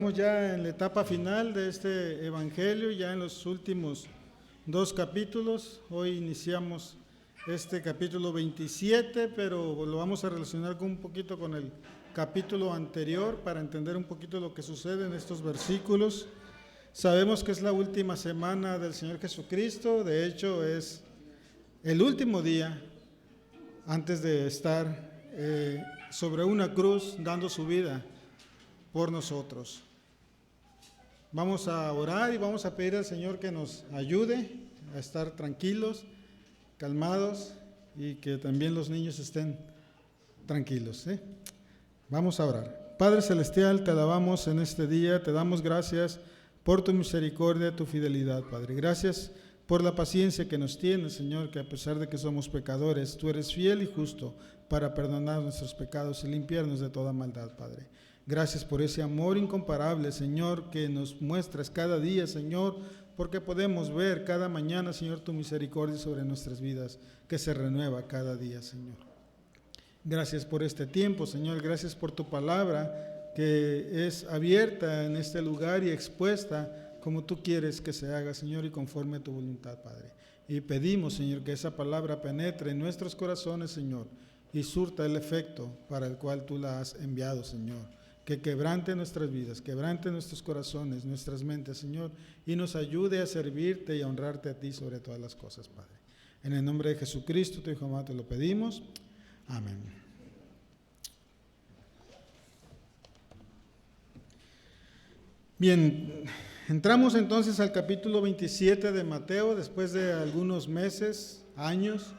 Estamos ya en la etapa final de este evangelio, ya en los últimos 2 capítulos. Hoy iniciamos este capítulo 27, pero lo vamos a relacionar un poquito con el capítulo anterior para entender un poquito lo que sucede en estos versículos. Sabemos que es la última semana del Señor Jesucristo, de hecho es el último día antes de estar sobre una cruz dando su vida por nosotros. Vamos a orar y vamos a pedir al Señor que nos ayude a estar tranquilos, calmados y que también los niños estén tranquilos. Vamos a orar. Padre Celestial, te alabamos en este día, te damos gracias por tu misericordia, tu fidelidad, Padre. Gracias por la paciencia que nos tienes, Señor, que a pesar de que somos pecadores, tú eres fiel y justo para perdonar nuestros pecados y limpiarnos de toda maldad, Padre. Gracias por ese amor incomparable, Señor, que nos muestras cada día, Señor, porque podemos ver cada mañana, Señor, tu misericordia sobre nuestras vidas, que se renueva cada día, Señor. Gracias por este tiempo, Señor, gracias por tu palabra, que es abierta en este lugar y expuesta como tú quieres que se haga, Señor, y conforme a tu voluntad, Padre. Y pedimos, Señor, que esa palabra penetre en nuestros corazones, Señor, y surta el efecto para el cual tú la has enviado, Señor. Que quebrante nuestras vidas, quebrante nuestros corazones, nuestras mentes, Señor, y nos ayude a servirte y a honrarte a ti sobre todas las cosas, Padre. En el nombre de Jesucristo, tu Hijo amado, te lo pedimos. Amén. Bien, entramos entonces al capítulo 27 de Mateo, después de algunos meses, años,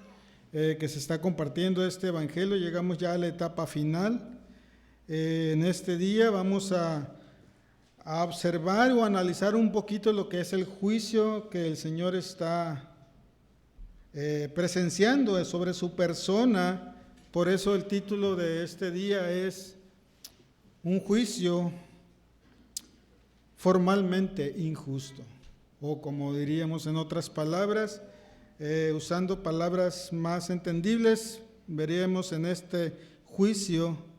que se está compartiendo este evangelio. Llegamos ya a la etapa final. En este día vamos a observar o analizar un poquito lo que es el juicio que el Señor está presenciando sobre su persona. Por eso el título de este día es un juicio formalmente injusto, o como diríamos en otras palabras, usando palabras más entendibles, veríamos en este juicio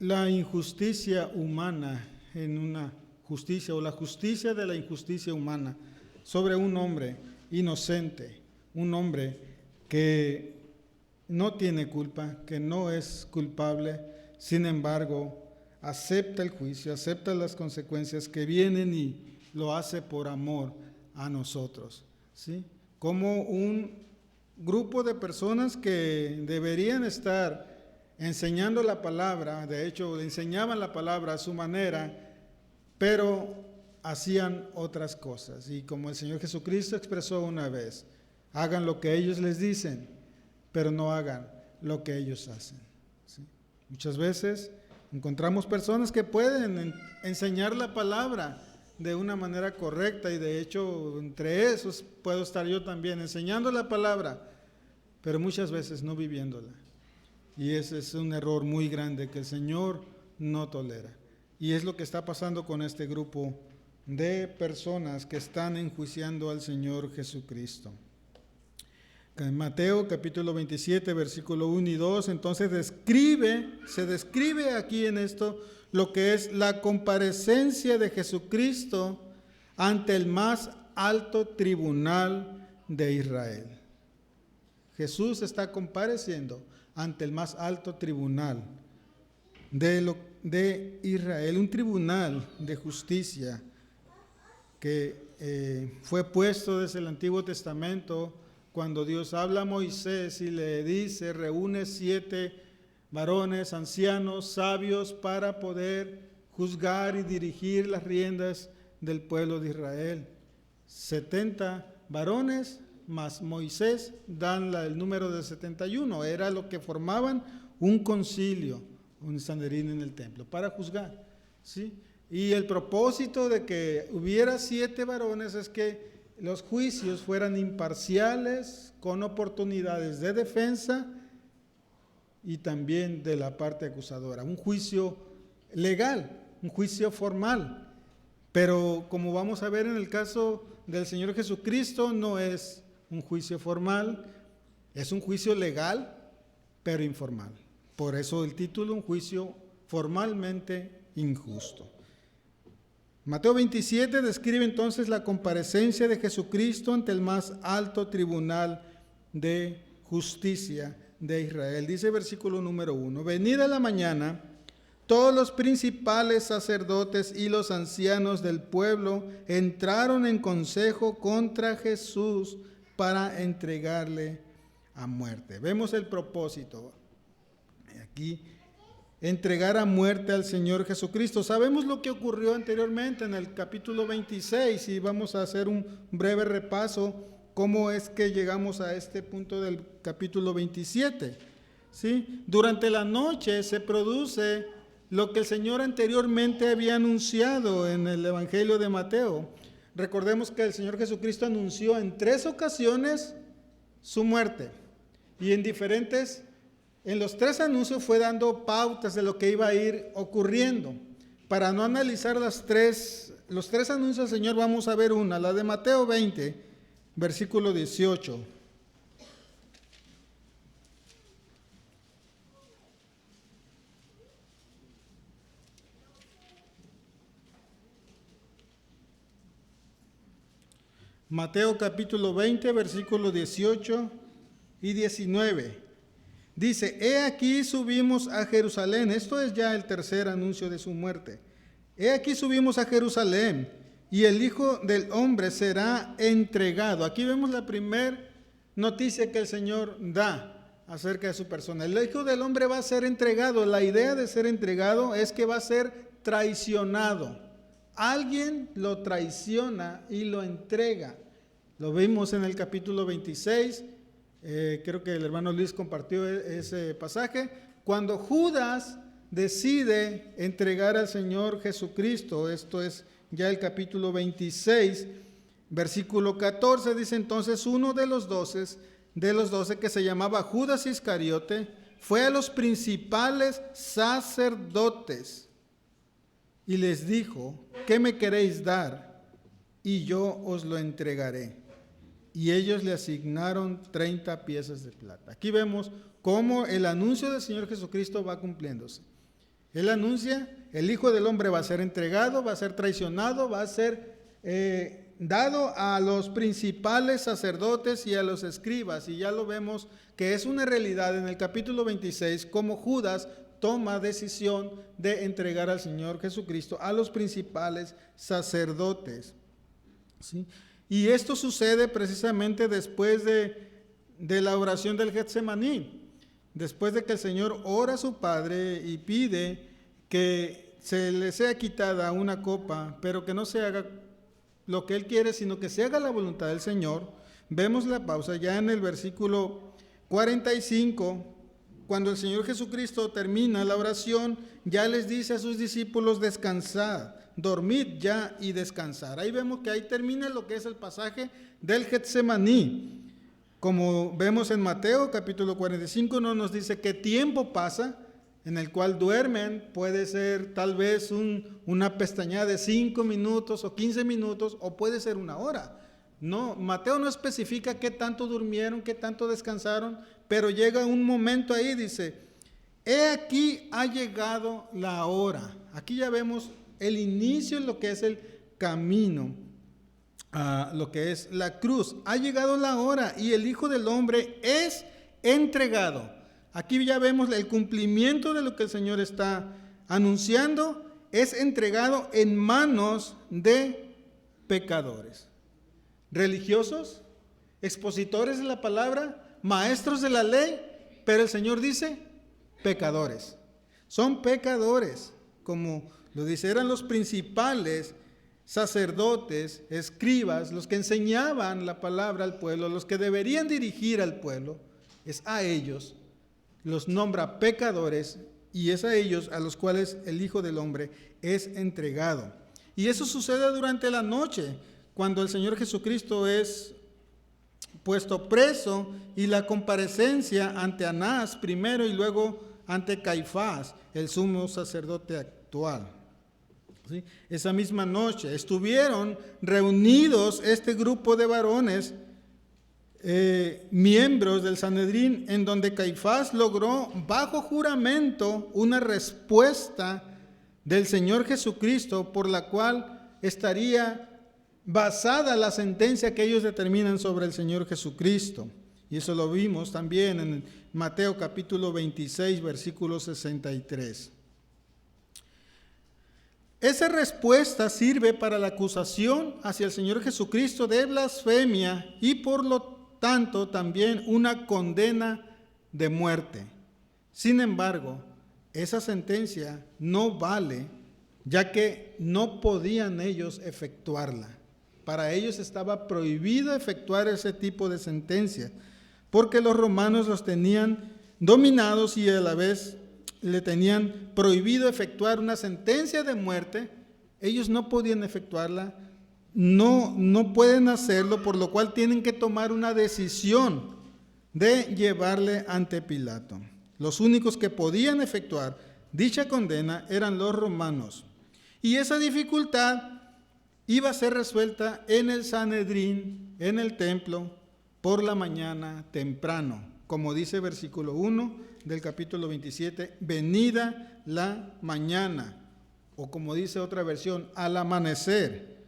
la injusticia humana, en una justicia, o la justicia de la injusticia humana sobre un hombre inocente, un hombre que no tiene culpa, que no es culpable, sin embargo acepta el juicio, acepta las consecuencias que vienen y lo hace por amor a nosotros, ¿sí? Como un grupo de personas que deberían estar enseñando la palabra, de hecho enseñaban la palabra a su manera, pero hacían otras cosas. Y como el Señor Jesucristo expresó una vez, hagan lo que ellos les dicen, pero no hagan lo que ellos hacen, ¿sí? Muchas veces encontramos personas que pueden enseñar la palabra de una manera correcta, y de hecho entre esos puedo estar yo también enseñando la palabra, pero muchas veces no viviéndola. Y ese es un error muy grande que el Señor no tolera. Y es lo que está pasando con este grupo de personas que están enjuiciando al Señor Jesucristo. En Mateo capítulo 27, versículo 1 y 2, entonces se describe aquí en esto lo que es la comparecencia de Jesucristo ante el más alto tribunal de Israel. Jesús está compareciendo ante el más alto tribunal de Israel, un tribunal de justicia que fue puesto desde el Antiguo Testamento, cuando Dios habla a Moisés y le dice: reúne 7 varones, ancianos, sabios, para poder juzgar y dirigir las riendas del pueblo de Israel. 70 varones más Moisés dan el número de 71, era lo que formaban un concilio, un Sanedrín en el templo, para juzgar, ¿sí? Y el propósito de que hubiera 7 varones es que los juicios fueran imparciales, con oportunidades de defensa y también de la parte acusadora, un juicio legal, un juicio formal. Pero como vamos a ver en el caso del Señor Jesucristo, no es un juicio formal, es un juicio legal, pero informal. Por eso el título, un juicio formalmente injusto. Mateo 27 describe entonces la comparecencia de Jesucristo ante el más alto tribunal de justicia de Israel. Dice versículo número 1: venida la mañana, todos los principales sacerdotes y los ancianos del pueblo entraron en consejo contra Jesús para entregarle a muerte. Vemos el propósito aquí: entregar a muerte al Señor Jesucristo. Sabemos lo que ocurrió anteriormente en el capítulo 26 y vamos a hacer un breve repaso cómo es que llegamos a este punto del capítulo 27. ¿Sí? Durante la noche se produce lo que el Señor anteriormente había anunciado en el Evangelio de Mateo. Recordemos que el Señor Jesucristo anunció en 3 ocasiones su muerte, y en los 3 anuncios fue dando pautas de lo que iba a ir ocurriendo. Para no analizar los tres anuncios del Señor, vamos a ver una, la de Mateo 20, versículo 18. Mateo capítulo 20, versículos 18 y 19. Dice: he aquí subimos a Jerusalén. Esto es ya el tercer anuncio de su muerte. He aquí subimos a Jerusalén, y el Hijo del Hombre será entregado. Aquí vemos la primera noticia que el Señor da acerca de su persona. El Hijo del Hombre va a ser entregado. La idea de ser entregado es que va a ser traicionado. Alguien lo traiciona y lo entrega. Lo vimos en el capítulo 26. Creo que el hermano Luis compartió ese pasaje. Cuando Judas decide entregar al Señor Jesucristo, esto es ya el capítulo 26, versículo 14, dice: entonces uno de los doce que se llamaba Judas Iscariote fue a los principales sacerdotes y les dijo: ¿qué me queréis dar? Y yo os lo entregaré. Y ellos le asignaron 30 piezas de plata. Aquí vemos cómo el anuncio del Señor Jesucristo va cumpliéndose. Él anuncia: el Hijo del Hombre va a ser entregado, va a ser traicionado, va a ser dado a los principales sacerdotes y a los escribas. Y ya lo vemos que es una realidad en el capítulo 26, cómo Judas toma decisión de entregar al Señor Jesucristo a los principales sacerdotes. ¿Sí? Y esto sucede precisamente después de la oración del Getsemaní. Después de que el Señor ora a su Padre y pide que se le sea quitada una copa, pero que no se haga lo que Él quiere, sino que se haga la voluntad del Señor. Vemos la pausa ya en el versículo 45, cuando el Señor Jesucristo termina la oración, ya les dice a sus discípulos: descansad, dormid ya y descansar. Ahí vemos que ahí termina lo que es el pasaje del Getsemaní. Como vemos en Mateo capítulo 45, no nos dice qué tiempo pasa en el cual duermen. Puede ser tal vez una pestañada de 5 minutos o 15 minutos, o puede ser una hora. No, Mateo no especifica qué tanto durmieron, qué tanto descansaron, pero llega un momento ahí, dice: he aquí ha llegado la hora. Aquí ya vemos el inicio de lo que es el camino, lo que es la cruz. Ha llegado la hora y el Hijo del Hombre es entregado. Aquí ya vemos el cumplimiento de lo que el Señor está anunciando. Es entregado en manos de pecadores, religiosos, expositores de la palabra, maestros de la ley, pero el Señor dice pecadores. Son pecadores, como lo dice, eran los principales sacerdotes, escribas, los que enseñaban la palabra al pueblo, los que deberían dirigir al pueblo. Es a ellos, los nombra pecadores, y es a ellos a los cuales el Hijo del Hombre es entregado. Y eso sucede durante la noche, cuando el Señor Jesucristo es puesto preso, y la comparecencia ante Anás primero y luego ante Caifás, el sumo sacerdote actual. ¿Sí? Esa misma noche estuvieron reunidos este grupo de varones miembros del Sanedrín, en donde Caifás logró bajo juramento una respuesta del Señor Jesucristo, por la cual estaría basada la sentencia que ellos determinan sobre el Señor Jesucristo. Y eso lo vimos también en Mateo capítulo 26, versículo 63. Esa respuesta sirve para la acusación hacia el Señor Jesucristo de blasfemia y por lo tanto también una condena de muerte. Sin embargo, esa sentencia no vale, ya que no podían ellos efectuarla. Para ellos estaba prohibido efectuar ese tipo de sentencia, porque los romanos los tenían dominados y a la vez le tenían prohibido efectuar una sentencia de muerte. Ellos no podían efectuarla, no pueden hacerlo, por lo cual tienen que tomar una decisión de llevarle ante Pilato. Los únicos que podían efectuar dicha condena eran los romanos. Y esa dificultad iba a ser resuelta en el Sanedrín, en el templo, por la mañana temprano. Como dice versículo 1 del capítulo 27, venida la mañana. O como dice otra versión, al amanecer.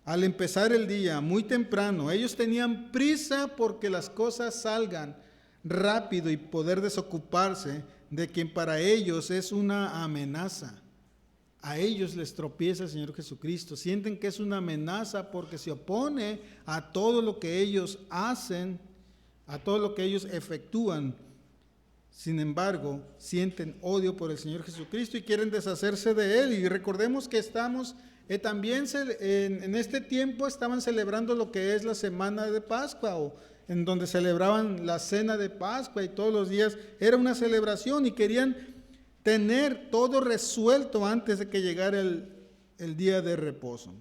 Al empezar el día, muy temprano, ellos tenían prisa porque las cosas salgan rápido y poder desocuparse de quien para ellos es una amenaza. A ellos les tropieza el Señor Jesucristo. Sienten que es una amenaza porque se opone a todo lo que ellos hacen, a todo lo que ellos efectúan. Sin embargo, sienten odio por el Señor Jesucristo y quieren deshacerse de Él. Y recordemos que estamos también en este tiempo estaban celebrando lo que es la semana de Pascua, o en donde celebraban la cena de Pascua, y todos los días era una celebración y querían tener todo resuelto antes de que llegara el día de reposo.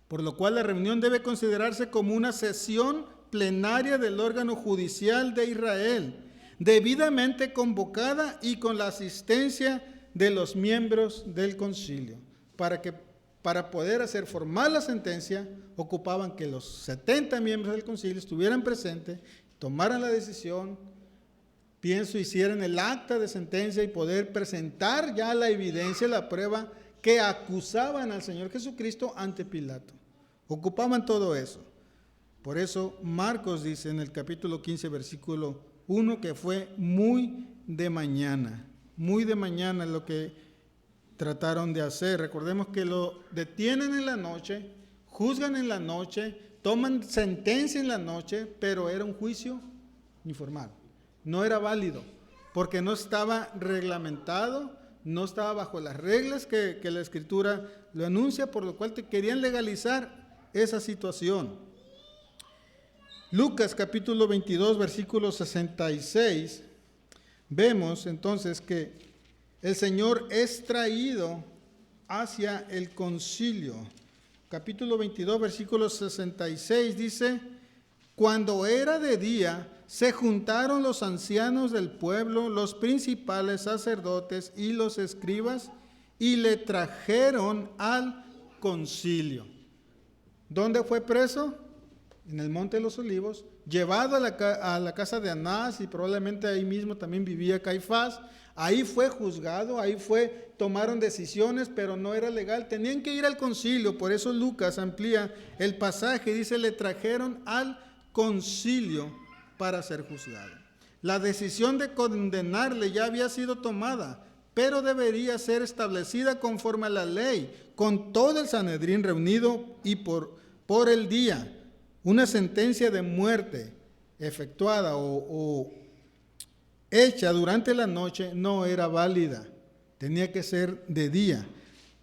Por lo cual la reunión debe considerarse como una sesión plenaria del órgano judicial de Israel, debidamente convocada y con la asistencia de los miembros del concilio. Para poder hacer formal la sentencia, ocupaban que los 70 miembros del concilio estuvieran presentes, tomaran la decisión, hicieran el acta de sentencia y poder presentar ya la evidencia, la prueba que acusaban al Señor Jesucristo ante Pilato. Ocupaban todo eso. Por eso Marcos dice en el capítulo 15, versículo 1, que fue muy de mañana lo que trataron de hacer. Recordemos que lo detienen en la noche, juzgan en la noche, toman sentencia en la noche, pero era un juicio informal. No era válido, porque no estaba reglamentado, no estaba bajo las reglas que la Escritura lo anuncia, por lo cual querían legalizar esa situación. Lucas capítulo 22, versículo 66, vemos entonces que el Señor es traído hacia el concilio. Capítulo 22, versículo 66 dice: cuando era de día, se juntaron los ancianos del pueblo, los principales sacerdotes y los escribas, y le trajeron al concilio. ¿Dónde fue preso? En el Monte de los Olivos, llevado a la casa de Anás, y probablemente ahí mismo también vivía Caifás. Ahí fue juzgado, tomaron decisiones, pero no era legal. Tenían que ir al concilio. Por eso Lucas amplía el pasaje, dice: le trajeron al concilio para ser juzgado. La decisión de condenarle ya había sido tomada, pero debería ser establecida conforme a la ley, con todo el Sanedrín reunido y por el día. Una sentencia de muerte efectuada o hecha durante la noche no era válida, tenía que ser de día.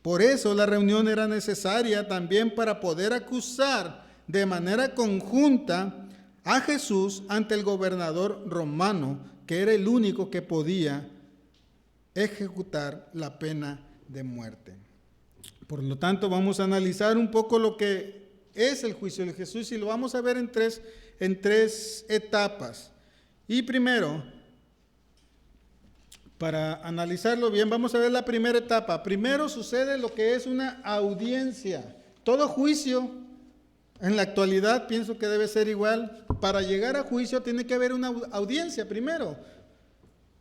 Por eso la reunión era necesaria también para poder acusar de manera conjunta a Jesús ante el gobernador romano, que era el único que podía ejecutar la pena de muerte. Por lo tanto, vamos a analizar un poco lo que es el juicio de Jesús, y lo vamos a ver en tres etapas. Y primero, para analizarlo bien, vamos a ver la primera etapa. Primero sucede lo que es una audiencia. Todo juicio En la actualidad pienso que debe ser igual. Para llegar a juicio tiene que haber una audiencia primero.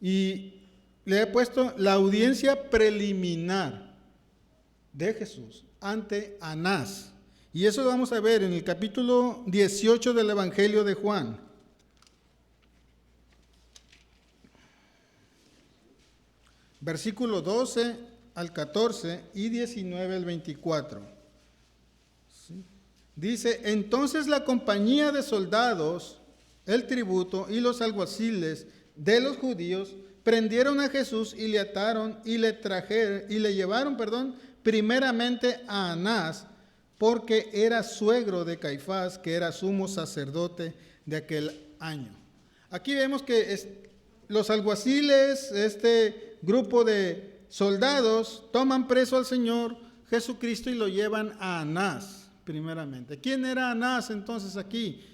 Y le he puesto la audiencia preliminar de Jesús ante Anás. Y eso lo vamos a ver en el capítulo 18 del Evangelio de Juan. Versículo 12 al 14 y 19 al 24. ¿Sí? Dice, entonces la compañía de soldados, el tributo y los alguaciles de los judíos prendieron a Jesús y le ataron y le llevaron, primeramente a Anás, porque era suegro de Caifás, que era sumo sacerdote de aquel año. Aquí vemos que los alguaciles, este grupo de soldados, toman preso al Señor Jesucristo y lo llevan a Anás, primeramente. ¿Quién era Anás entonces aquí?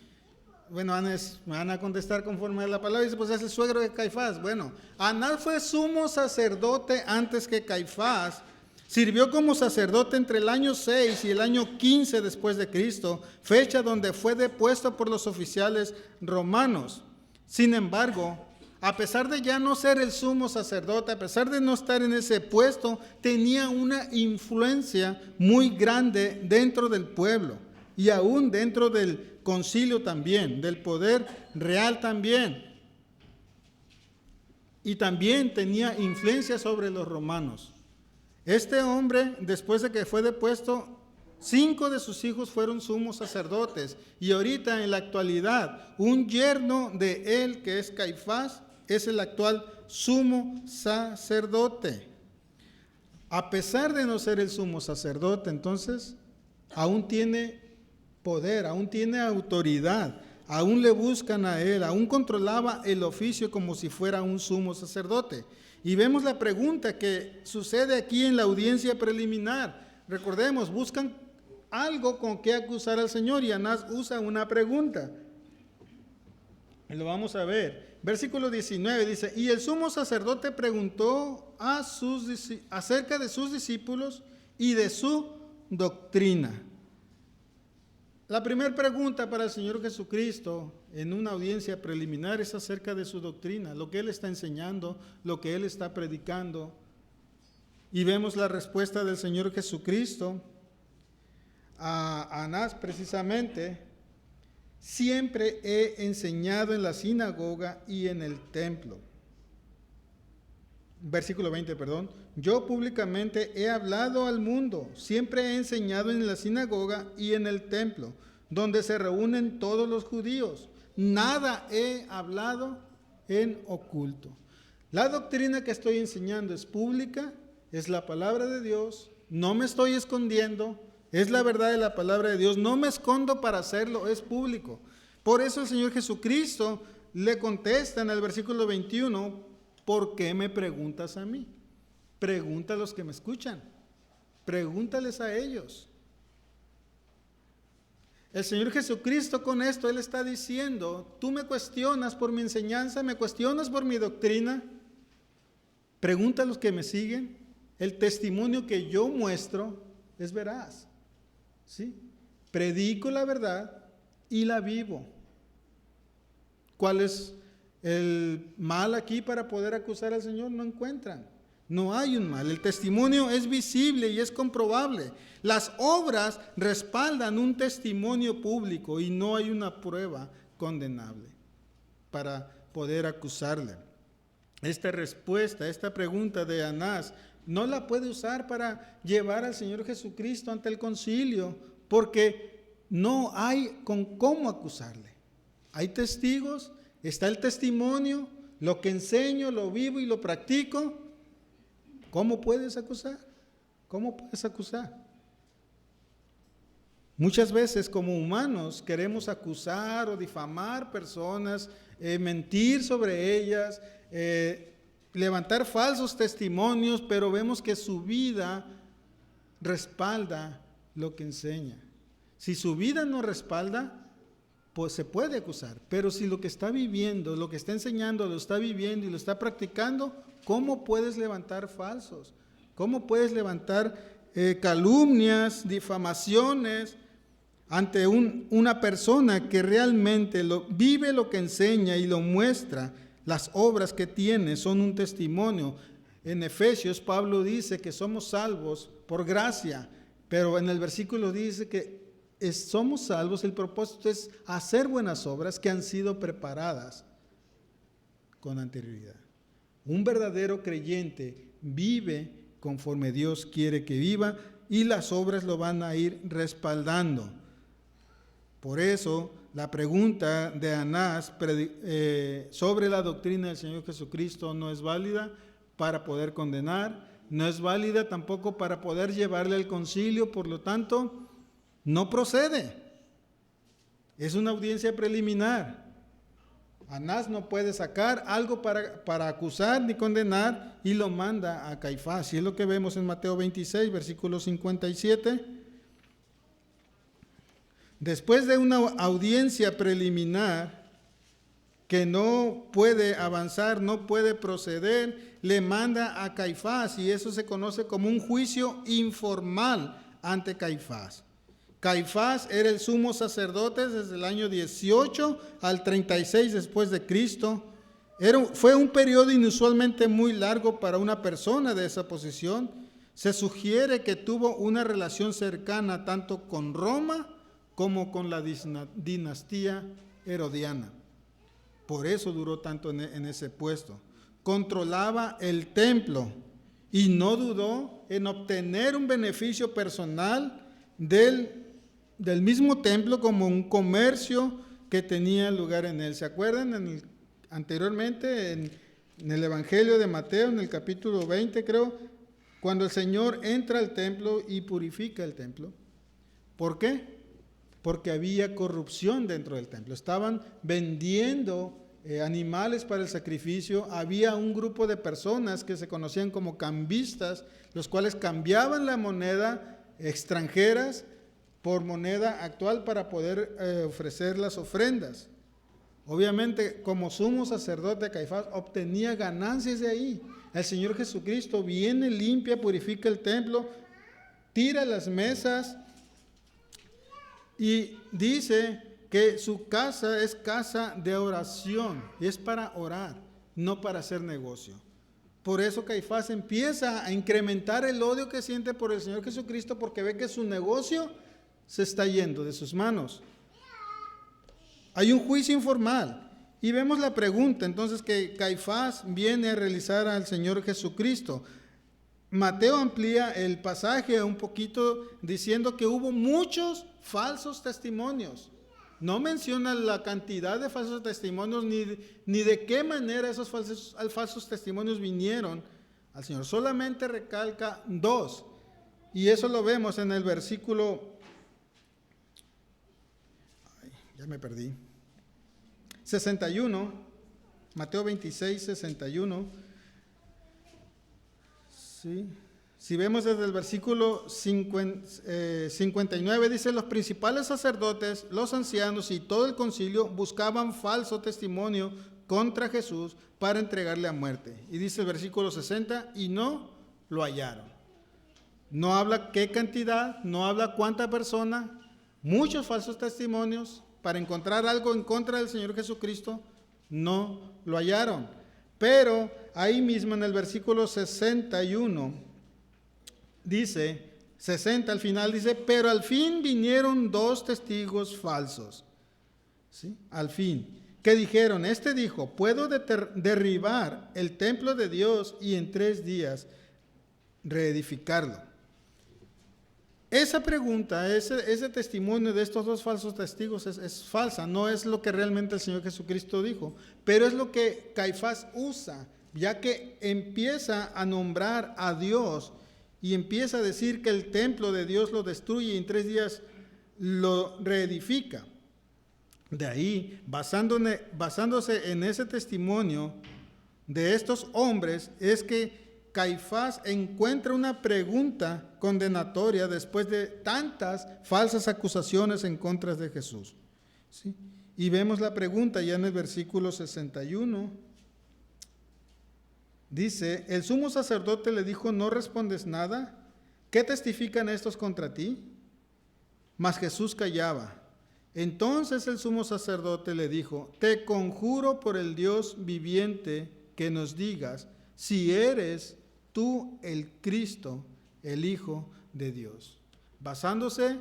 Bueno, me van a contestar conforme a la palabra, dice, pues es el suegro de Caifás. Bueno, Anás fue sumo sacerdote antes que Caifás. Sirvió como sacerdote entre el año 6 y el año 15 después de Cristo, fecha donde fue depuesto por los oficiales romanos. Sin embargo, a pesar de ya no ser el sumo sacerdote, a pesar de no estar en ese puesto, tenía una influencia muy grande dentro del pueblo y aún dentro del concilio también, del poder real también. Y también tenía influencia sobre los romanos. Este hombre, después de que fue depuesto, 5 de sus hijos fueron sumos sacerdotes. Y ahorita en la actualidad, un yerno de él, que es Caifás, es el actual sumo sacerdote. A pesar de no ser el sumo sacerdote, entonces, aún tiene poder, aún tiene autoridad, aún le buscan a él, aún controlaba el oficio como si fuera un sumo sacerdote. Y vemos la pregunta que sucede aquí en la audiencia preliminar. Recordemos, buscan algo con que acusar al Señor y Anás usa una pregunta. Y lo vamos a ver. Versículo 19 dice, y el sumo sacerdote preguntó acerca de sus discípulos y de su doctrina. La primera pregunta para el Señor Jesucristo en una audiencia preliminar es acerca de su doctrina, lo que Él está enseñando, lo que Él está predicando. Y vemos la respuesta del Señor Jesucristo a Anás precisamente. Siempre he enseñado en la sinagoga y en el templo. Versículo 20, Yo públicamente he hablado al mundo, siempre he enseñado en la sinagoga y en el templo, donde se reúnen todos los judíos. Nada he hablado en oculto. La doctrina que estoy enseñando es pública, es la palabra de Dios, no me estoy escondiendo, es la verdad de la palabra de Dios, no me escondo para hacerlo, es público. Por eso el Señor Jesucristo le contesta en el versículo 21, ¿por qué me preguntas a mí? Pregunta a los que me escuchan, pregúntales a ellos. El Señor Jesucristo con esto, Él está diciendo, tú me cuestionas por mi enseñanza, me cuestionas por mi doctrina, pregunta a los que me siguen, el testimonio que yo muestro es veraz, ¿sí? Predico la verdad y la vivo. ¿Cuál es el mal aquí para poder acusar al Señor? No encuentran. No hay un mal. El testimonio es visible y es comprobable. Las obras respaldan un testimonio público y no hay una prueba condenable para poder acusarle. Esta respuesta, esta pregunta de Anás, no la puede usar para llevar al Señor Jesucristo ante el concilio, porque no hay con cómo acusarle. Hay testigos, está el testimonio, lo que enseño, lo vivo y lo practico. ¿Cómo puedes acusar? ¿Cómo puedes acusar? Muchas veces como humanos queremos acusar o difamar personas, mentir sobre ellas, levantar falsos testimonios, pero vemos que su vida respalda lo que enseña. Si su vida no respalda, pues se puede acusar, pero si lo que está viviendo, lo que está enseñando, lo está viviendo y lo está practicando, ¿cómo puedes levantar falsos? ¿Cómo puedes levantar calumnias, difamaciones? ante una persona que realmente vive lo que enseña y lo muestra, las obras que tiene son un testimonio. En Efesios, Pablo dice que somos salvos por gracia, pero en el versículo dice que somos salvos, el propósito es hacer buenas obras que han sido preparadas con anterioridad. Un verdadero creyente vive conforme Dios quiere que viva y las obras lo van a ir respaldando. Por eso, la pregunta de Anás sobre la doctrina del Señor Jesucristo no es válida para poder condenar, no es válida tampoco para poder llevarle al concilio, por lo tanto, no procede. Es una audiencia preliminar. Anás no puede sacar algo para acusar ni condenar y lo manda a Caifás. Y es lo que vemos en Mateo 26, versículo 57. Después de una audiencia preliminar que no puede avanzar, no puede proceder, le manda a Caifás y eso se conoce como un juicio informal ante Caifás. Caifás era el sumo sacerdote desde el año 18 al 36 después de Cristo. Fue un periodo inusualmente muy largo para una persona de esa posición. Se sugiere que tuvo una relación cercana tanto con Roma como con la dinastía herodiana. Por eso duró tanto en ese puesto. Controlaba el templo y no dudó en obtener un beneficio personal del mismo templo como un comercio que tenía lugar en él. ¿Se acuerdan? Anteriormente en el Evangelio de Mateo, en el capítulo 20 creo, cuando el Señor entra al templo y purifica el templo. ¿Por qué? Porque había corrupción dentro del templo. Estaban vendiendo animales para el sacrificio. Había un grupo de personas que se conocían como cambistas, los cuales cambiaban la moneda extranjeras por moneda actual para poder ofrecer las ofrendas. Obviamente, como sumo sacerdote, Caifás obtenía ganancias de ahí. El Señor Jesucristo viene, limpia, purifica el templo, tira las mesas y dice que su casa es casa de oración, es para orar, no para hacer negocio. Por eso Caifás empieza a incrementar el odio que siente por el Señor Jesucristo porque ve que su negocio se está yendo de sus manos. Hay un juicio informal y vemos la pregunta entonces que Caifás viene a realizar al Señor Jesucristo. Mateo amplía el pasaje un poquito diciendo que hubo muchos falsos testimonios. No menciona la cantidad de falsos testimonios ni de qué manera esos falsos testimonios vinieron al Señor. Solamente recalca 2. Y eso lo vemos en el versículo... ya me perdí. 61, Mateo 26, 61. ¿Sí? Si vemos desde el versículo 59, dice: los principales sacerdotes, los ancianos y todo el concilio buscaban falso testimonio contra Jesús para entregarle a muerte. Y dice el versículo 60, y no lo hallaron. No habla qué cantidad, no habla cuánta persona, muchos falsos testimonios para encontrar algo en contra del Señor Jesucristo, no lo hallaron. Pero ahí mismo en el versículo 61, dice, 60 al final, dice, pero al fin vinieron 2 testigos falsos. ¿Sí? Al fin, que dijeron, este dijo, puedo derribar el templo de Dios y en 3 días reedificarlo. Esa pregunta, ese testimonio de estos 2 falsos testigos es falsa, no es lo que realmente el Señor Jesucristo dijo, pero es lo que Caifás usa, ya que empieza a nombrar a Dios y empieza a decir que el templo de Dios lo destruye y en 3 días lo reedifica. De ahí, basándose en ese testimonio de estos hombres, es que Caifás encuentra una pregunta condenatoria después de tantas falsas acusaciones en contra de Jesús. ¿Sí? Y vemos la pregunta ya en el versículo 61. Dice, el sumo sacerdote le dijo, ¿no respondes nada? ¿Qué testifican estos contra ti? Mas Jesús callaba. Entonces el sumo sacerdote le dijo: te conjuro por el Dios viviente que nos digas si eres tú el Cristo, el Hijo de Dios. Basándose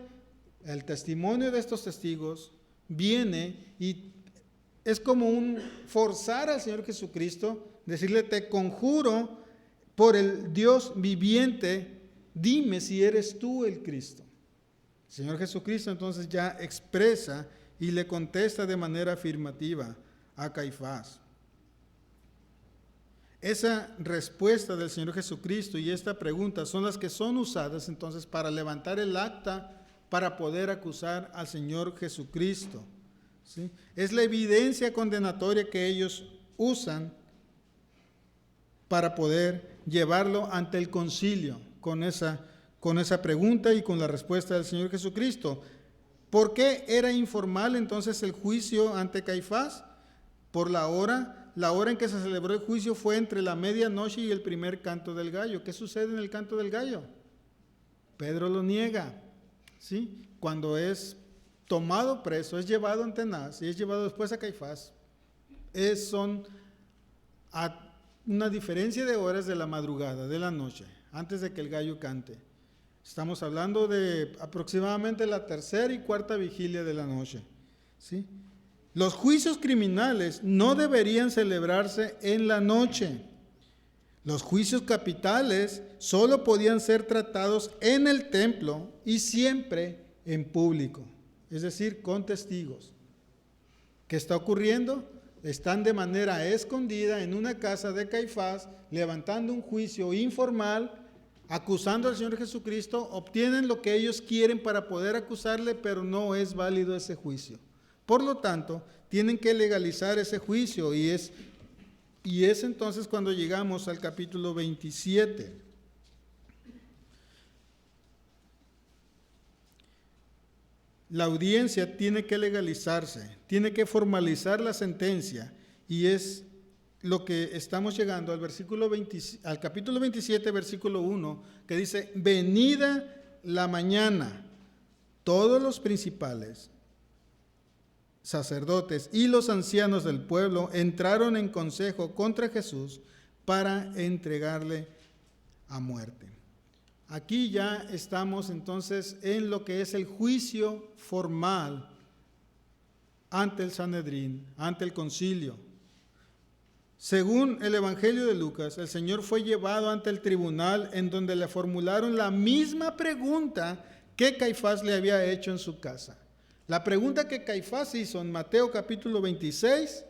el testimonio de estos testigos, viene y es como un forzar al Señor Jesucristo, decirle: te conjuro por el Dios viviente, dime si eres tú el Cristo. El Señor Jesucristo entonces ya expresa y le contesta de manera afirmativa a Caifás. Esa respuesta del Señor Jesucristo y esta pregunta son las que son usadas entonces para levantar el acta para poder acusar al Señor Jesucristo. ¿Sí? Es la evidencia condenatoria que ellos usan para poder llevarlo ante el concilio con esa pregunta y con la respuesta del Señor Jesucristo. ¿Por qué era informal entonces el juicio ante Caifás? Por la hora en que se celebró el juicio fue entre la medianoche y el primer canto del gallo. ¿Qué sucede en el canto del gallo? Pedro lo niega, ¿sí? Cuando es tomado preso, es llevado ante Anás y es llevado después a Caifás. Son a una diferencia de horas de la madrugada, de la noche, antes de que el gallo cante. Estamos hablando de aproximadamente la tercera y cuarta vigilia de la noche, ¿sí? Los juicios criminales no deberían celebrarse en la noche. Los juicios capitales solo podían ser tratados en el templo y siempre en público, es decir, con testigos. ¿Qué está ocurriendo? Están de manera escondida en una casa de Caifás, levantando un juicio informal, acusando al Señor Jesucristo, obtienen lo que ellos quieren para poder acusarle, pero no es válido ese juicio. Por lo tanto, tienen que legalizar ese juicio y es entonces cuando llegamos al capítulo 27. La audiencia tiene que legalizarse, tiene que formalizar la sentencia y es lo que estamos llegando al capítulo 27, versículo 1, que dice: venida la mañana, todos los principales sacerdotes y los ancianos del pueblo entraron en consejo contra Jesús para entregarle a muerte. Aquí ya estamos entonces en lo que es el juicio formal ante el Sanedrín, ante el concilio. Según el Evangelio de Lucas, el Señor fue llevado ante el tribunal en donde le formularon la misma pregunta que Caifás le había hecho en su casa. La pregunta que Caifás hizo en Mateo capítulo 26,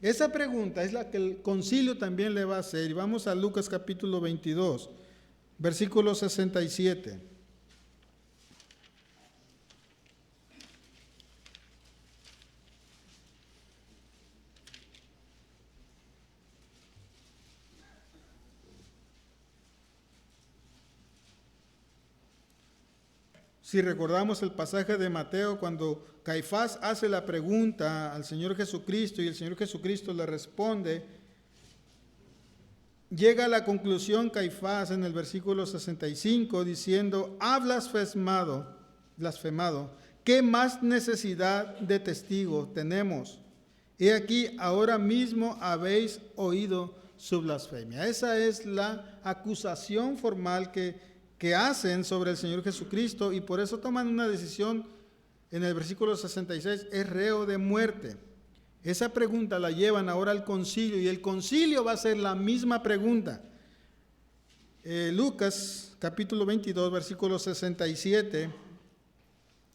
esa pregunta es la que el concilio también le va a hacer. Y vamos a Lucas capítulo 22, versículo 67. Si recordamos el pasaje de Mateo, cuando Caifás hace la pregunta al Señor Jesucristo y el Señor Jesucristo le responde, llega a la conclusión Caifás en el versículo 65 diciendo: ha blasfemado, ¿qué más necesidad de testigo tenemos? He aquí, ahora mismo habéis oído su blasfemia. Esa es la acusación formal que hacen sobre el Señor Jesucristo y por eso toman una decisión en el versículo 66, es reo de muerte. Esa pregunta la llevan ahora al concilio y el concilio va a hacer la misma pregunta. Lucas capítulo 22, versículo 67,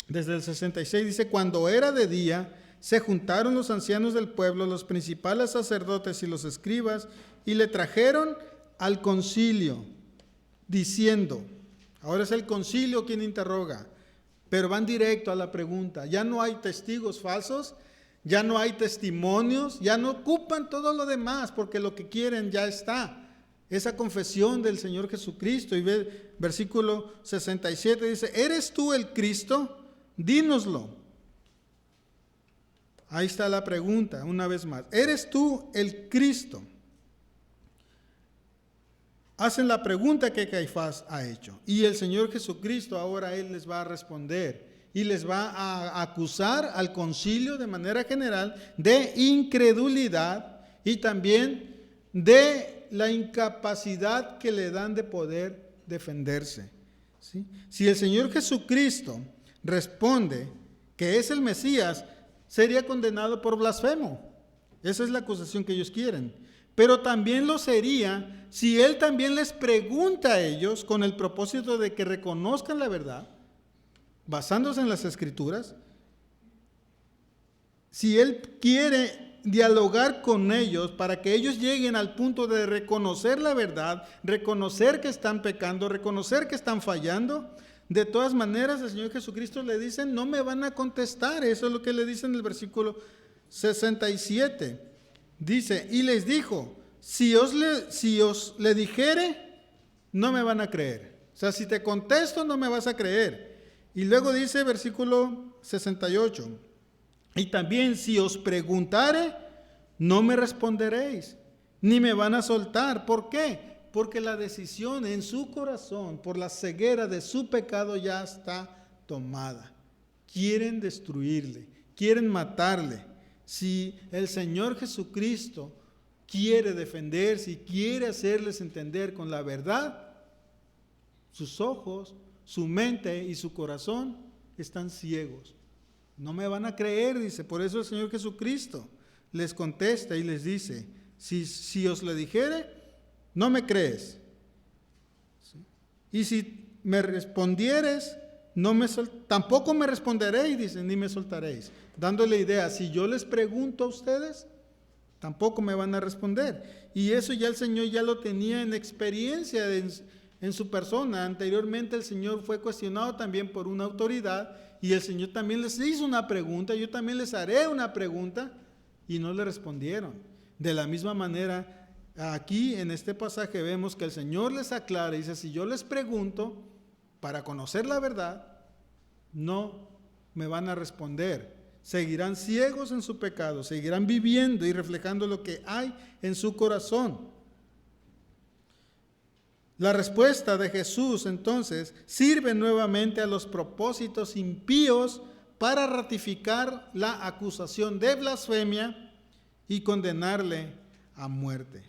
desde el 66 dice: cuando era de día, se juntaron los ancianos del pueblo, los principales sacerdotes y los escribas, y le trajeron al concilio, diciendo, ahora es el concilio quien interroga, pero van directo a la pregunta. Ya no hay testigos falsos, ya no hay testimonios, ya no ocupan todo lo demás, porque lo que quieren ya está. Esa confesión del Señor Jesucristo. Y ve, versículo 67 dice: ¿eres tú el Cristo? Dínoslo. Ahí está la pregunta, una vez más. ¿Eres tú el Cristo? Hacen la pregunta que Caifás ha hecho. Y el Señor Jesucristo ahora Él les va a responder. y les va a acusar al concilio de manera general de incredulidad y también de la incapacidad que le dan de poder defenderse. ¿Sí? Si el Señor Jesucristo responde que es el Mesías, sería condenado por blasfemo. Esa es la acusación que ellos quieren. Pero también lo sería si Él también les pregunta a ellos con el propósito de que reconozcan la verdad, basándose en las Escrituras. Si Él quiere dialogar con ellos para que ellos lleguen al punto de reconocer la verdad, reconocer que están pecando, reconocer que están fallando, de todas maneras el Señor Jesucristo le dice, no me van a contestar. Eso es lo que le dice en el versículo 67. Dice, y les dijo, si os le dijere, no me van a creer. O sea, si te contesto, no me vas a creer. Y luego dice versículo 68, y también si os preguntare, no me responderéis, ni me van a soltar. ¿Por qué? Porque la decisión en su corazón, por la ceguera de su pecado, ya está tomada. Quieren destruirle, quieren matarle. Si el Señor Jesucristo quiere defenderse y quiere hacerles entender con la verdad, sus ojos, su mente y su corazón están ciegos. No me van a creer, dice. Por eso el Señor Jesucristo les contesta y les dice, si os le dijere, no me crees. ¿Sí? Y si me respondieres, tampoco me responderéis, dice, ni me soltaréis. Dándole idea, si yo les pregunto a ustedes, tampoco me van a responder. Y eso ya el Señor ya lo tenía en experiencia en su persona. Anteriormente el Señor fue cuestionado también por una autoridad y el Señor también les hizo una pregunta, yo también les haré una pregunta y no le respondieron. De la misma manera, aquí en este pasaje vemos que el Señor les aclara y dice, si yo les pregunto para conocer la verdad, no me van a responder. Seguirán ciegos en su pecado, seguirán viviendo y reflejando lo que hay en su corazón. La respuesta de Jesús entonces sirve nuevamente a los propósitos impíos para ratificar la acusación de blasfemia y condenarle a muerte.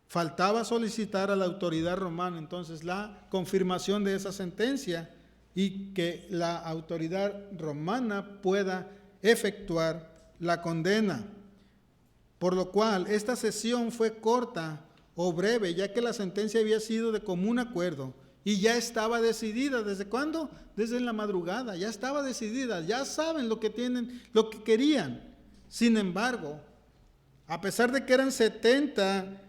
Faltaba solicitar a la autoridad romana entonces la confirmación de esa sentencia y que la autoridad romana pueda efectuar la condena. Por lo cual esta sesión fue corta o breve, ya que la sentencia había sido de común acuerdo y ya estaba decidida. ¿Desde cuándo? Desde la madrugada, ya estaba decidida, ya saben lo que tienen, lo que querían. Sin embargo, a pesar de que eran 70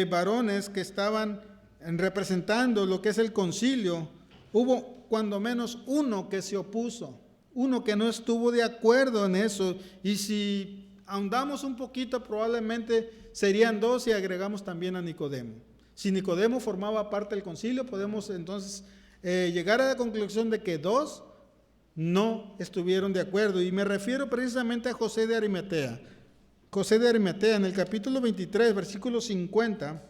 varones que estaban representando lo que es el concilio, hubo cuando menos uno que se opuso, uno que no estuvo de acuerdo en eso. Y si ahondamos un poquito, probablemente serían 2 y agregamos también a Nicodemo. Si Nicodemo formaba parte del concilio, podemos entonces llegar a la conclusión de que 2 no estuvieron de acuerdo. Y me refiero precisamente a José de Arimatea. José de Arimatea, en el capítulo 23, versículo 50,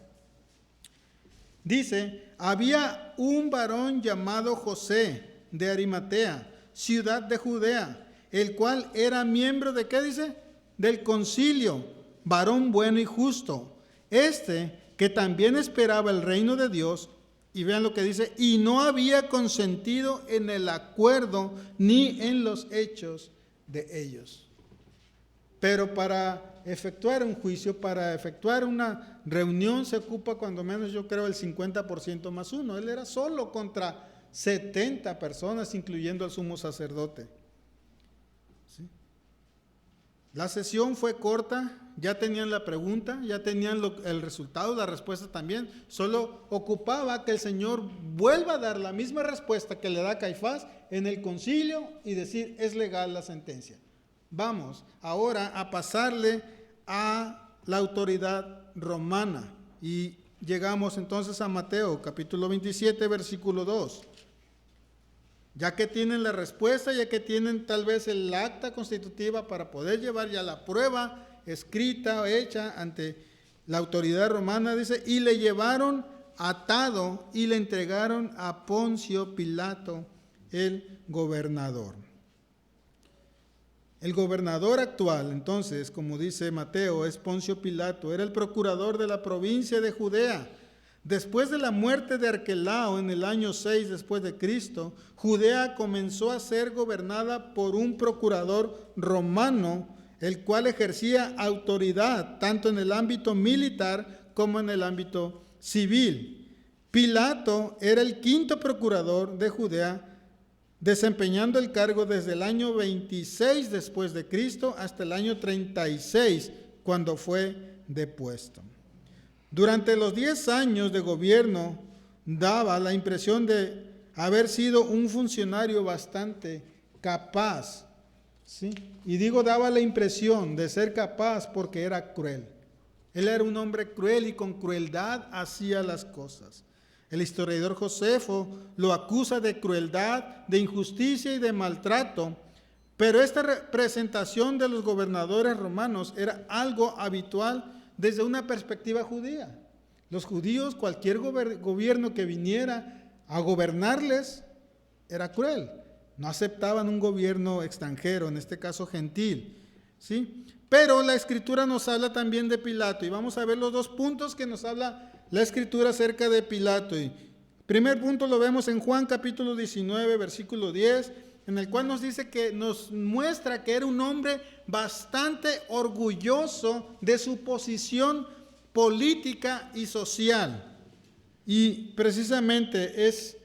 dice, había un varón llamado José de Arimatea, ciudad de Judea, el cual era miembro de, ¿qué dice? Del concilio, varón bueno y justo, que también esperaba el reino de Dios. Y vean lo que dice, y no había consentido en el acuerdo ni en los hechos de ellos. Pero para efectuar un juicio, para efectuar una reunión, se ocupa cuando menos, yo creo, el 50% más uno. Él era solo contra 70 personas, incluyendo al sumo sacerdote. ¿Sí? La sesión fue corta, ya tenían la pregunta, ya tenían el resultado, la respuesta también. Solo ocupaba que el Señor vuelva a dar la misma respuesta que le da Caifás en el concilio y decir, es legal la sentencia. Vamos ahora a pasarle a la autoridad romana y llegamos entonces a Mateo capítulo 27 versículo 2. Ya que tienen la respuesta, ya que tienen tal vez el acta constitutiva para poder llevar ya la prueba escrita o hecha ante la autoridad romana, dice, y le llevaron atado y le entregaron a Poncio Pilato el gobernador. El gobernador actual, entonces, como dice Mateo, es Poncio Pilato, era el procurador de la provincia de Judea. Después de la muerte de Arquelao en el año 6 después de Cristo, Judea comenzó a ser gobernada por un procurador romano, el cual ejercía autoridad tanto en el ámbito militar como en el ámbito civil. Pilato era el quinto procurador de Judea, desempeñando el cargo desde el año 26 después de Cristo hasta el año 36, cuando fue depuesto. Durante los 10 años de gobierno, daba la impresión de haber sido un funcionario bastante capaz, ¿sí? Y digo daba la impresión de ser capaz porque era cruel. Él era un hombre cruel y con crueldad hacía las cosas. El historiador Josefo lo acusa de crueldad, de injusticia y de maltrato, pero esta representación de los gobernadores romanos era algo habitual desde una perspectiva judía. Los judíos, cualquier gobierno que viniera a gobernarles, era cruel. No aceptaban un gobierno extranjero, en este caso gentil, ¿sí? Pero la Escritura nos habla también de Pilato, y vamos a ver los dos puntos que nos habla la Escritura acerca de Pilato. Y primer punto lo vemos en Juan capítulo 19, versículo 10, en el cual nos dice que nos muestra que era un hombre bastante orgulloso de su posición política y social. Y precisamente es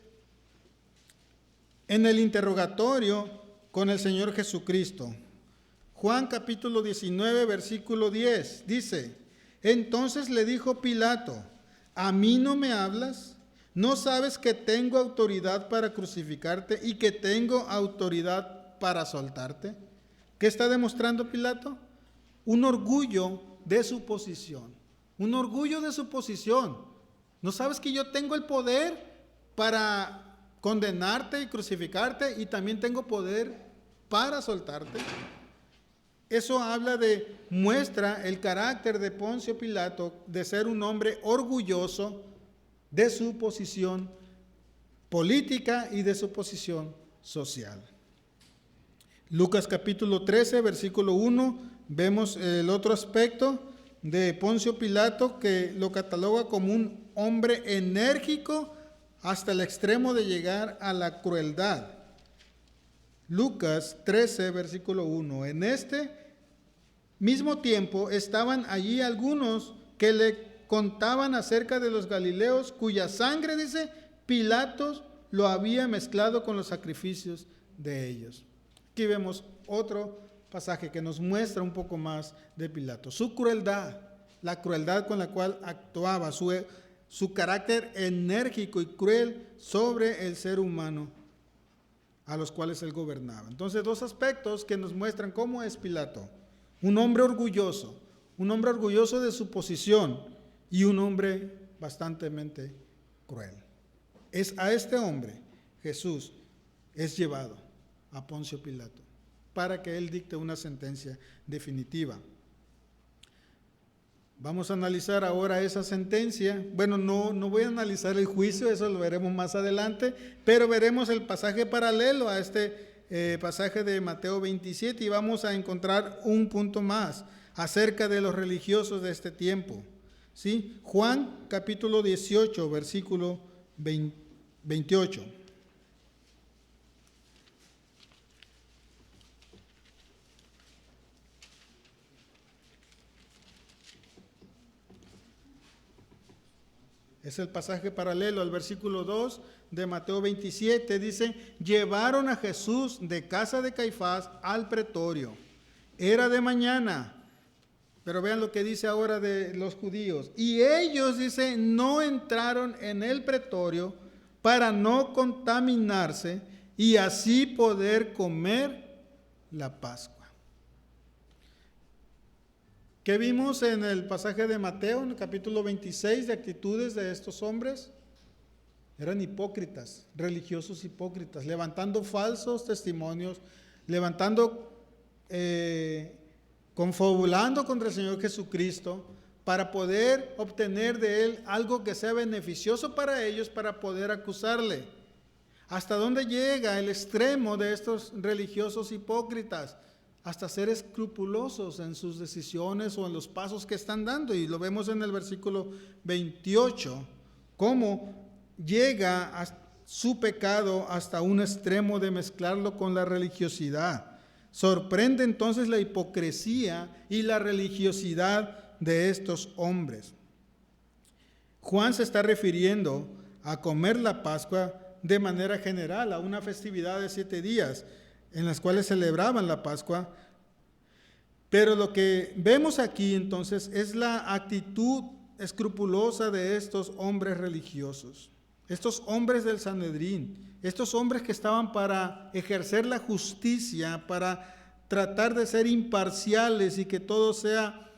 en el interrogatorio con el Señor Jesucristo. Juan capítulo 19, versículo 10, dice: entonces le dijo Pilato: ¿a mí no me hablas? ¿No sabes que tengo autoridad para crucificarte y que tengo autoridad para soltarte? ¿Qué está demostrando Pilato? Un orgullo de su posición. Un orgullo de su posición. ¿No sabes que yo tengo el poder para condenarte y crucificarte y también tengo poder para soltarte? Eso muestra el carácter de Poncio Pilato de ser un hombre orgulloso de su posición política y de su posición social. Lucas capítulo 13, versículo 1, vemos el otro aspecto de Poncio Pilato, que lo cataloga como un hombre enérgico hasta el extremo de llegar a la crueldad. Lucas 13, versículo 1. En este mismo tiempo estaban allí algunos que le contaban acerca de los galileos, cuya sangre, dice, Pilato lo había mezclado con los sacrificios de ellos. Aquí vemos otro pasaje que nos muestra un poco más de Pilato. Su crueldad, la crueldad con la cual actuaba, su carácter enérgico y cruel sobre el ser humano a los cuales él gobernaba. Entonces, dos aspectos que nos muestran cómo es Pilato. Un hombre orgulloso de su posición y un hombre bastante cruel. Es a este hombre Jesús es llevado a Poncio Pilato para que él dicte una sentencia definitiva. Vamos a analizar ahora esa sentencia. Bueno, no voy a analizar el juicio, eso lo veremos más adelante, pero veremos el pasaje paralelo a este pasaje de Mateo 27 y vamos a encontrar un punto más acerca de los religiosos de este tiempo. ¿Sí? Juan capítulo 18, versículo 28. Es el pasaje paralelo al versículo 2 de Mateo 27. Dice: llevaron a Jesús de casa de Caifás al pretorio. Era de mañana. Pero vean lo que dice ahora de los judíos. Y ellos, dice, no entraron en el pretorio para no contaminarse y así poder comer la Pascua. ¿Qué vimos en el pasaje de Mateo, en el capítulo 26, de actitudes de estos hombres? Eran hipócritas, religiosos hipócritas, levantando falsos testimonios, confabulando contra el Señor Jesucristo para poder obtener de Él algo que sea beneficioso para ellos, para poder acusarle. ¿Hasta dónde llega el extremo de estos religiosos hipócritas? Hasta ser escrupulosos en sus decisiones o en los pasos que están dando. Y lo vemos en el versículo 28, cómo llega a su pecado hasta un extremo de mezclarlo con la religiosidad. Sorprende entonces la hipocresía y la religiosidad de estos hombres. Juan se está refiriendo a comer la Pascua de manera general, a una festividad de 7 días en las cuales celebraban la Pascua. Pero lo que vemos aquí entonces es la actitud escrupulosa de estos hombres religiosos, estos hombres del Sanedrín, estos hombres que estaban para ejercer la justicia, para tratar de ser imparciales y que todo sea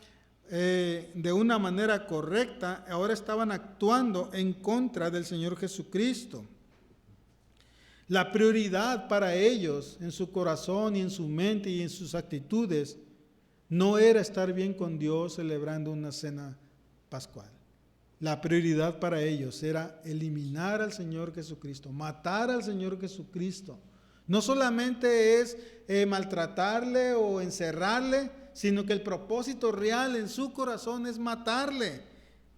de una manera correcta. Ahora estaban actuando en contra del Señor Jesucristo. La prioridad para ellos en su corazón y en su mente y en sus actitudes no era estar bien con Dios celebrando una cena pascual. La prioridad para ellos era eliminar al Señor Jesucristo, matar al Señor Jesucristo. No solamente es maltratarle o encerrarle, sino que el propósito real en su corazón es matarle.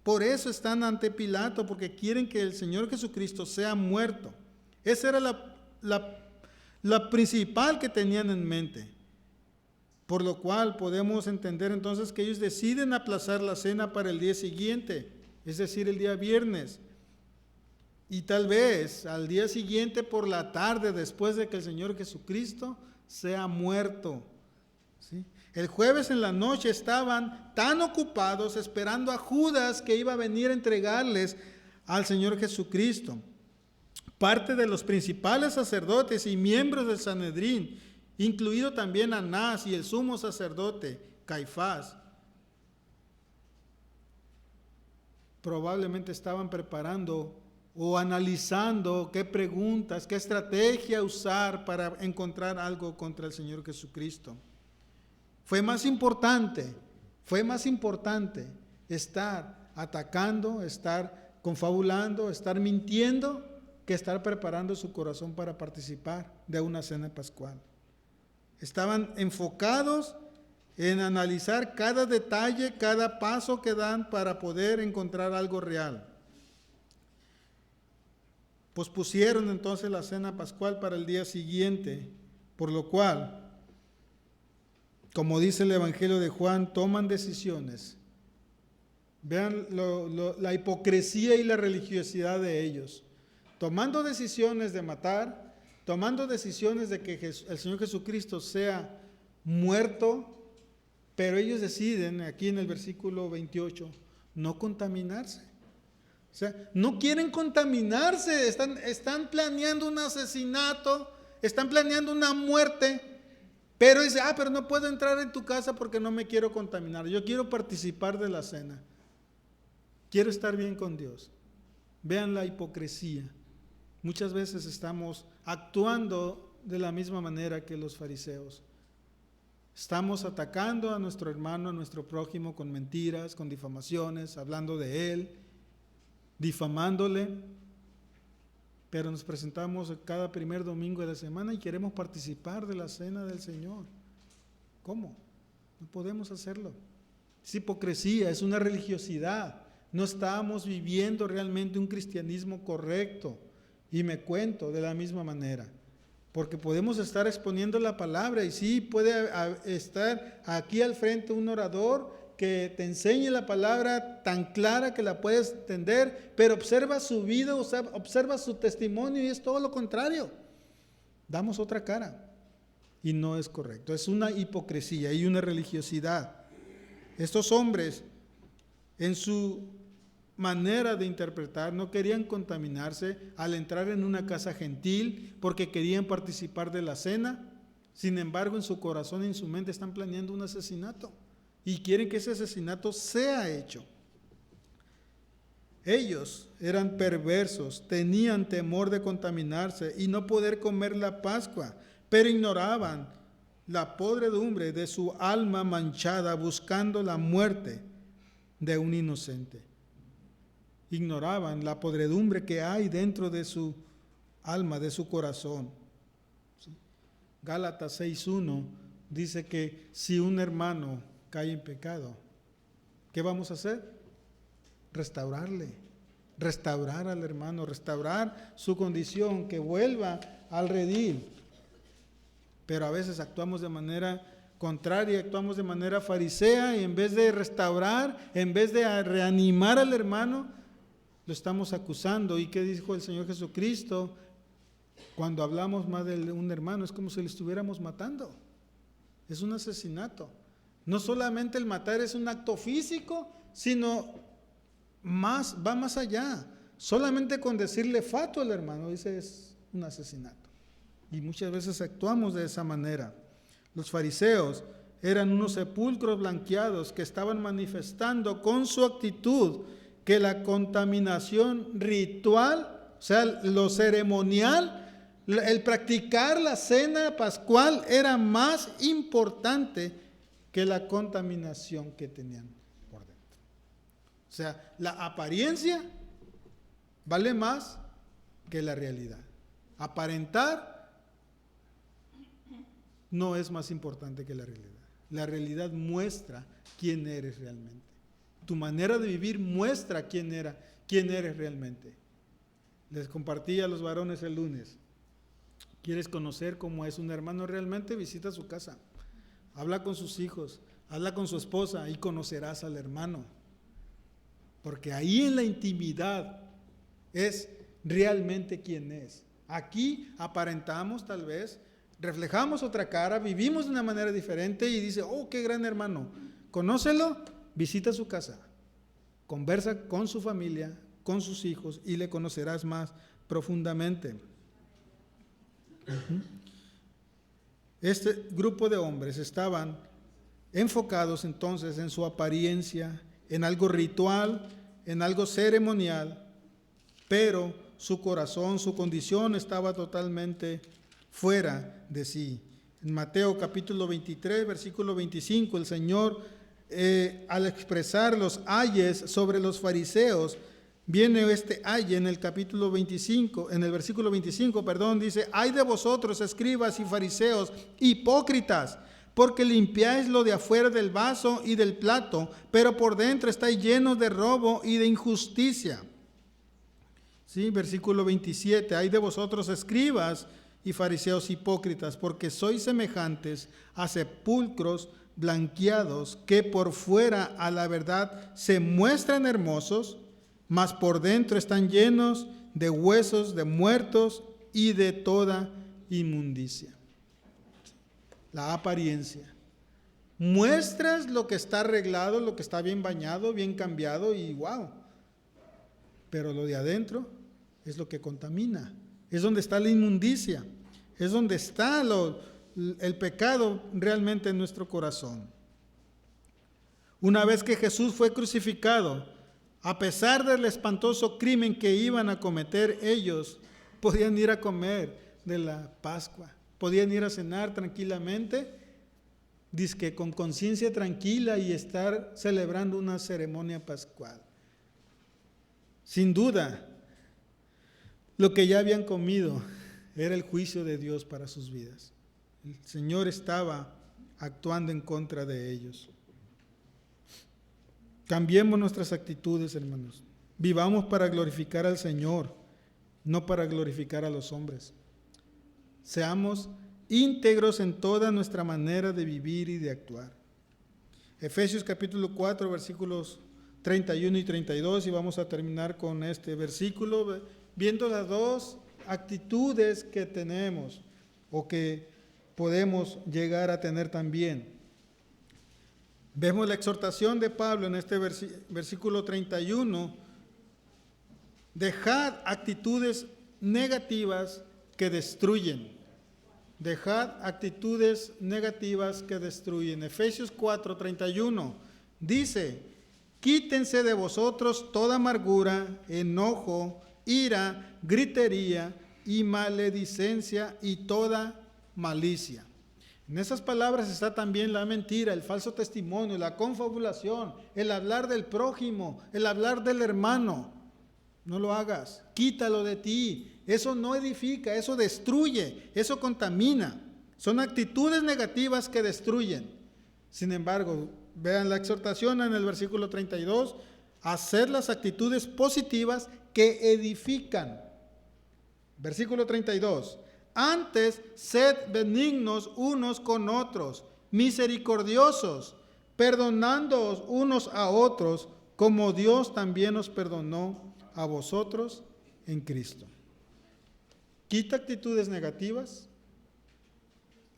Por eso están ante Pilato, porque quieren que el Señor Jesucristo sea muerto. Esa era la principal que tenían en mente. Por lo cual podemos entender entonces que ellos deciden aplazar la cena para el día siguiente, es decir, el día viernes. Y tal vez al día siguiente por la tarde, después de que el Señor Jesucristo sea muerto. ¿Sí? El jueves en la noche estaban tan ocupados esperando a Judas que iba a venir a entregarles al Señor Jesucristo. Parte de los principales sacerdotes y miembros del Sanedrín, incluido también Anás y el sumo sacerdote Caifás, probablemente estaban preparando o analizando qué preguntas, qué estrategia usar para encontrar algo contra el Señor Jesucristo. Fue más importante estar atacando, estar confabulando, estar mintiendo, que estar preparando su corazón para participar de una cena pascual. Estaban enfocados en analizar cada detalle, cada paso que dan para poder encontrar algo real. Pospusieron entonces la cena pascual para el día siguiente, por lo cual, como dice el Evangelio de Juan, toman decisiones. Vean la hipocresía y la religiosidad de ellos. Tomando decisiones de matar, tomando decisiones de que el Señor Jesucristo sea muerto, pero ellos deciden, aquí en el versículo 28, no contaminarse. O sea, no quieren contaminarse, están planeando un asesinato, están planeando una muerte, pero dice, pero no puedo entrar en tu casa porque no me quiero contaminar, yo quiero participar de la cena, quiero estar bien con Dios. Vean la hipocresía. Muchas veces estamos actuando de la misma manera que los fariseos. Estamos atacando a nuestro hermano, a nuestro prójimo con mentiras, con difamaciones, hablando de él, difamándole, pero nos presentamos cada primer domingo de la semana y queremos participar de la cena del Señor. ¿Cómo? No podemos hacerlo. Es hipocresía, es una religiosidad. No estamos viviendo realmente un cristianismo correcto. Y me cuento de la misma manera, porque podemos estar exponiendo la palabra y sí puede estar aquí al frente un orador que te enseñe la palabra tan clara que la puedes entender, pero observa su vida, observa su testimonio y es todo lo contrario. Damos otra cara y no es correcto. Es una hipocresía y una religiosidad. Estos hombres en su manera de interpretar no querían contaminarse al entrar en una casa gentil porque querían participar de la cena. Sin embargo, en su corazón y en su mente están planeando un asesinato y quieren que ese asesinato sea hecho. Ellos eran perversos, tenían temor de contaminarse y no poder comer la Pascua, pero ignoraban la podredumbre de su alma manchada buscando la muerte de un inocente. Ignoraban la podredumbre que hay dentro de su alma, de su corazón. ¿Sí? Gálatas 6:1 dice que si un hermano cae en pecado, ¿qué vamos a hacer? Restaurarle, restaurar al hermano, restaurar su condición, que vuelva al redil. Pero a veces actuamos de manera contraria, actuamos de manera farisea, y en vez de restaurar, en vez de reanimar al hermano, lo estamos acusando. ¿Y qué dijo el Señor Jesucristo? Cuando hablamos más de un hermano, es como si le estuviéramos matando. Es un asesinato. No solamente el matar es un acto físico, sino va más allá. Solamente con decirle fato al hermano, dice, es un asesinato. Y muchas veces actuamos de esa manera. Los fariseos eran unos sepulcros blanqueados que estaban manifestando con su actitud que la contaminación ritual, o sea, lo ceremonial, el practicar la cena pascual era más importante que la contaminación que tenían por dentro. O sea, la apariencia vale más que la realidad. Aparentar no es más importante que la realidad. La realidad muestra quién eres realmente. Tu manera de vivir muestra quién eres realmente. Les compartí a los varones el lunes. ¿Quieres conocer cómo es un hermano realmente? Visita su casa. Habla con sus hijos, habla con su esposa y conocerás al hermano. Porque ahí en la intimidad es realmente quién es. Aquí aparentamos tal vez, reflejamos otra cara, vivimos de una manera diferente y dice, oh, qué gran hermano. Conócelo, visita su casa, conversa con su familia, con sus hijos y le conocerás más profundamente. Este grupo de hombres estaban enfocados entonces en su apariencia, en algo ritual, en algo ceremonial, pero su corazón, su condición estaba totalmente fuera de sí. En Mateo capítulo 23, versículo 25, el Señor, al expresar los ayes sobre los fariseos, viene este aye en el capítulo 25, en el versículo 25, dice, ay de vosotros, escribas y fariseos, hipócritas, porque limpiáis lo de afuera del vaso y del plato, pero por dentro estáis llenos de robo y de injusticia. Sí, versículo 27, ay de vosotros, escribas y fariseos hipócritas, porque sois semejantes a sepulcros blanqueados, que por fuera a la verdad se muestran hermosos, mas por dentro están llenos de huesos de muertos y de toda inmundicia. La apariencia. Muestras lo que está arreglado, lo que está bien bañado, bien cambiado y wow. Pero lo de adentro es lo que contamina. Es donde está la inmundicia. Es donde está el pecado realmente en nuestro corazón. Una vez que Jesús fue crucificado, a pesar del espantoso crimen que iban a cometer ellos, podían ir a comer de la Pascua, podían ir a cenar tranquilamente, dizque con conciencia tranquila y estar celebrando una ceremonia pascual. Sin duda, lo que ya habían comido era el juicio de Dios para sus vidas. El Señor estaba actuando en contra de ellos. Cambiemos nuestras actitudes, hermanos. Vivamos para glorificar al Señor, no para glorificar a los hombres. Seamos íntegros en toda nuestra manera de vivir y de actuar. Efesios capítulo 4, versículos 31 y 32, y vamos a terminar con este versículo, viendo las dos actitudes que tenemos o que podemos llegar a tener también. Vemos la exhortación de Pablo en este versículo 31. Dejad actitudes negativas que destruyen. Dejad actitudes negativas que destruyen. Efesios 4:31 dice, quítense de vosotros toda amargura, enojo, ira, gritería y maledicencia y toda malicia. En esas palabras está también la mentira, el falso testimonio, la confabulación, el hablar del prójimo, el hablar del hermano. No lo hagas, quítalo de ti. Eso no edifica, eso destruye, eso contamina. Son actitudes negativas que destruyen. Sin embargo, vean la exhortación en el versículo 32, hacer las actitudes positivas que edifican. Versículo 32, antes sed benignos unos con otros, misericordiosos, perdonándoos unos a otros, como Dios también os perdonó a vosotros en Cristo. Quita actitudes negativas,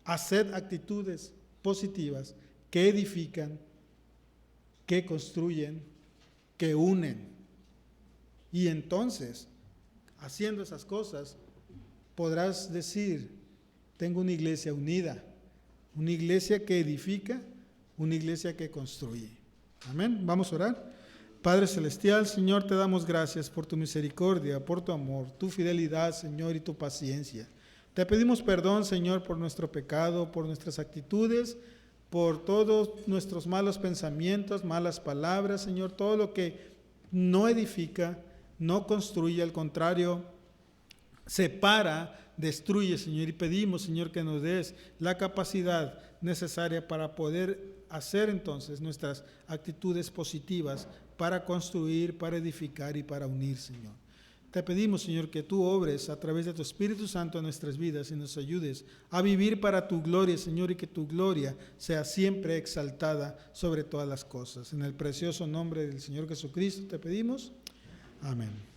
haced actitudes positivas que edifican, que construyen, que unen. Y entonces, haciendo esas cosas, podrás decir, tengo una iglesia unida, una iglesia que edifica, una iglesia que construye. Amén. Vamos a orar. Padre Celestial, Señor, te damos gracias por tu misericordia, por tu amor, tu fidelidad, Señor, y tu paciencia. Te pedimos perdón, Señor, por nuestro pecado, por nuestras actitudes, por todos nuestros malos pensamientos, malas palabras, Señor, todo lo que no edifica, no construye, al contrario, separa, destruye, Señor, y pedimos, Señor, que nos des la capacidad necesaria para poder hacer entonces nuestras actitudes positivas para construir, para edificar y para unir, Señor. Te pedimos, Señor, que tú obres a través de tu Espíritu Santo en nuestras vidas y nos ayudes a vivir para tu gloria, Señor, y que tu gloria sea siempre exaltada sobre todas las cosas. En el precioso nombre del Señor Jesucristo te pedimos. Amén.